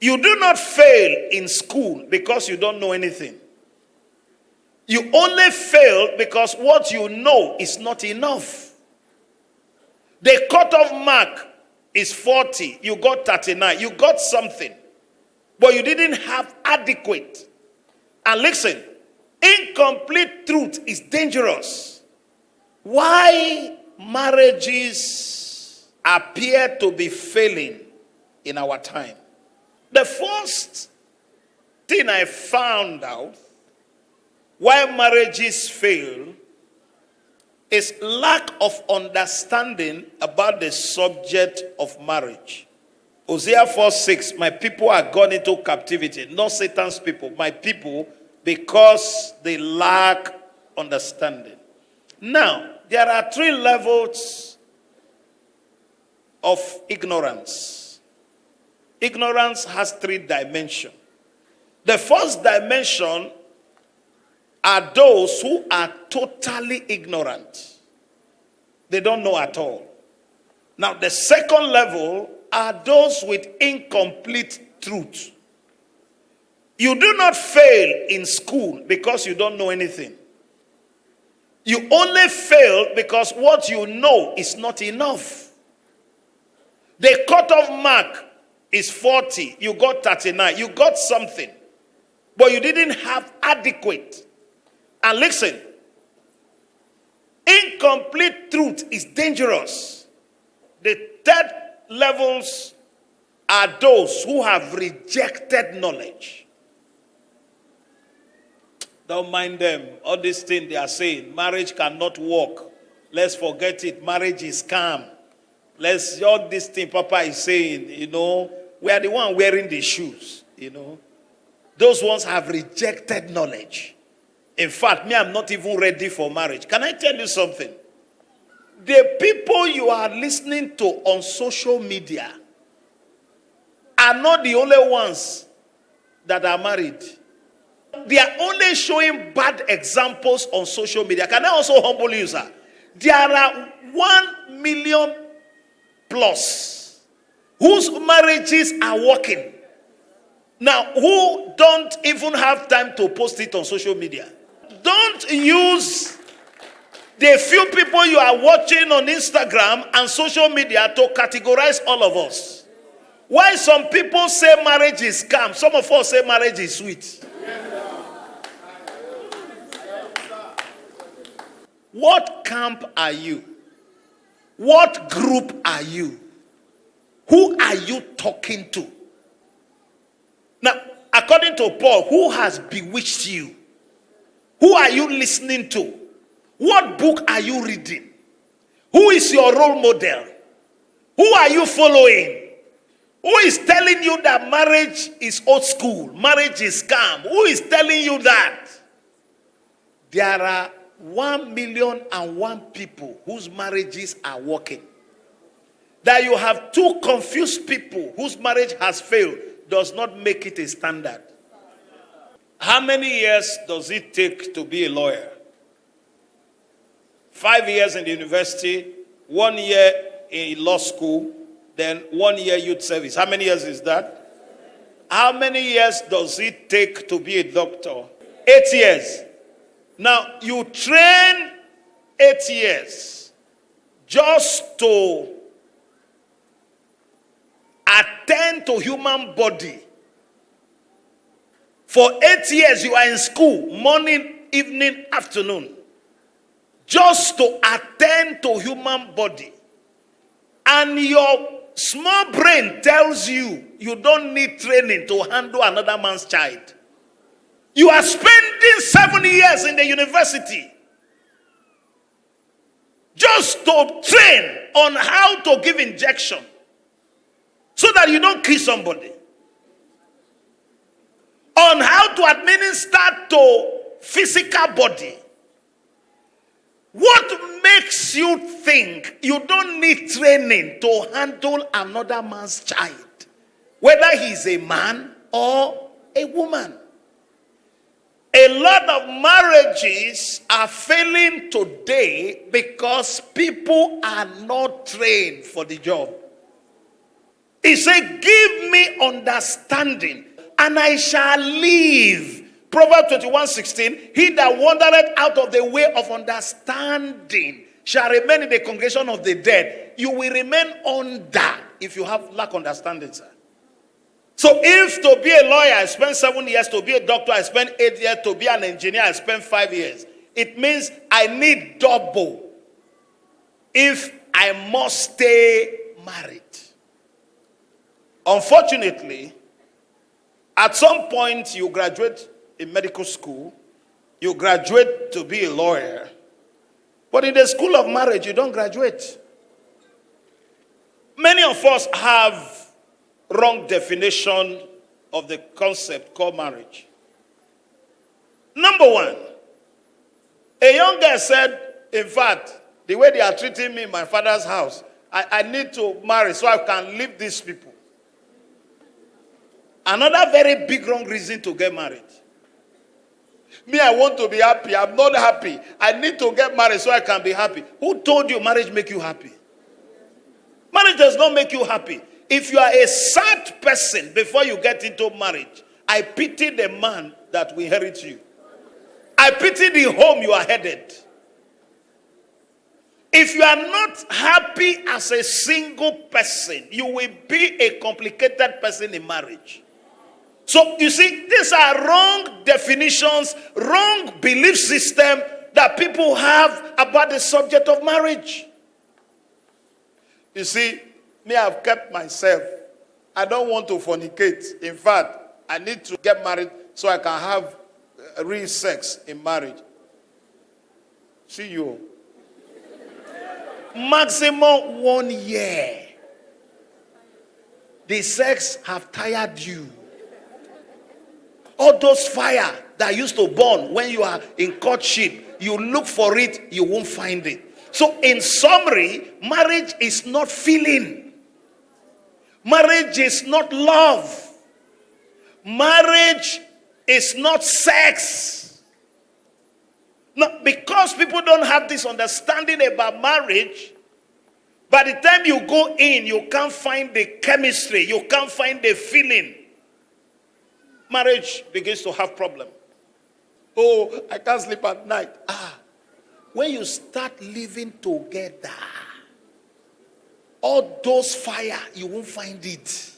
You do not fail in school because you don't know anything. You only fail because what you know is not enough. The cutoff mark is 40. You got 39. You got something. But you didn't have adequate. And listen, incomplete truth is dangerous. Why marriages appear to be failing in our time? The first thing I found out why marriages fail is lack of understanding about the subject of marriage. Hosea 4:6, my people are gone into captivity, not Satan's people, my people, because they lack understanding. Now, there are 3 levels of ignorance. Ignorance has 3 dimensions. The first dimension are those who are totally ignorant. They don't know at all. Now, the second level are those with incomplete truth. You do not fail in school because you don't know anything. You only fail because what you know is not enough. The cutoff mark is 40. You got 39. You got something. But you didn't have adequate. And listen, incomplete truth is dangerous. The third levels are those who have rejected knowledge. Don't mind them. All these things they are saying, marriage cannot work. Let's forget it. Marriage is scam. All this thing Papa is saying, we are the one wearing the shoes, Those ones have rejected knowledge. In fact, me, I'm not even ready for marriage. Can I tell you something? The people you are listening to on social media are not the only ones that are married. They are only showing bad examples on social media. Can I also humble you, sir? There are 1 million plus whose marriages are working. Now, who don't even have time to post it on social media? Don't use the few people you are watching on Instagram and social media to categorize all of us. Why some people say marriage is scam, some of us say marriage is sweet. What camp are you? What group are you? Who are you talking to? Now, according to Paul, who has bewitched you? Who are you listening to? What book are you reading? Who is your role model? Who are you following? Who is telling you that marriage is old school? Marriage is scam? Who is telling you that? There are 1,000,001 people whose marriages are working. That you have 2 confused people whose marriage has failed does not make it a standard. How many years does it take to be a lawyer? 5 years in the university, 1 year in law school, then 1 year youth service. How many years is that? How many years does it take to be a doctor? 8 years. Now, you train 8 years just to attend to human body. For 8 years, you are in school, morning, evening, afternoon, just to attend to human body. And your small brain tells you you don't need training to handle another man's child. You are spending 7 years in the university just to train on how to give injection so that you don't kill somebody. On how to administer to physical body. What makes you think you don't need training to handle another man's child? Whether he's a man or a woman. A lot of marriages are failing today because people are not trained for the job. He said, give me understanding, and I shall live. Proverbs 21:16, he that wandereth out of the way of understanding shall remain in the congregation of the dead. You will remain under if you have lack understanding, sir. So if to be a lawyer, I spent 7 years, to be a doctor, I spent 8 years, to be an engineer, I spent 5 years. It means I need double if I must stay married. Unfortunately, at some point you graduate in medical school, you graduate to be a lawyer, but in the school of marriage, you don't graduate. Many of us have wrong definition of the concept called marriage. Number one, a young girl said, in fact, the way they are treating me in my father's house, I need to marry so I can leave these people. Another very big wrong reason to get married. Me, I want to be happy. I'm not happy. I need to get married so I can be happy. Who told you marriage make you happy? Marriage does not make you happy. If you are a sad person before you get into marriage, I pity the man that will inherit you. I pity the home you are headed. If you are not happy as a single person, you will be a complicated person in marriage. So you see, these are wrong definitions, wrong belief system that people have about the subject of marriage. You see, me, I've kept myself. I don't want to fornicate. In fact, I need to get married so I can have real sex in marriage. See you. Maximum 1 year. The sex have tired you. All those fire that used to burn when you are in courtship, you look for it, you won't find it. So in summary, marriage is not feeling. Marriage is not love. Marriage is not sex. Now, because people don't have this understanding about marriage, by the time you go in, you can't find the chemistry, you can't find the feeling. Marriage begins to have problem. Oh, I can't sleep at night. When you start living together, all those fire, you won't find it.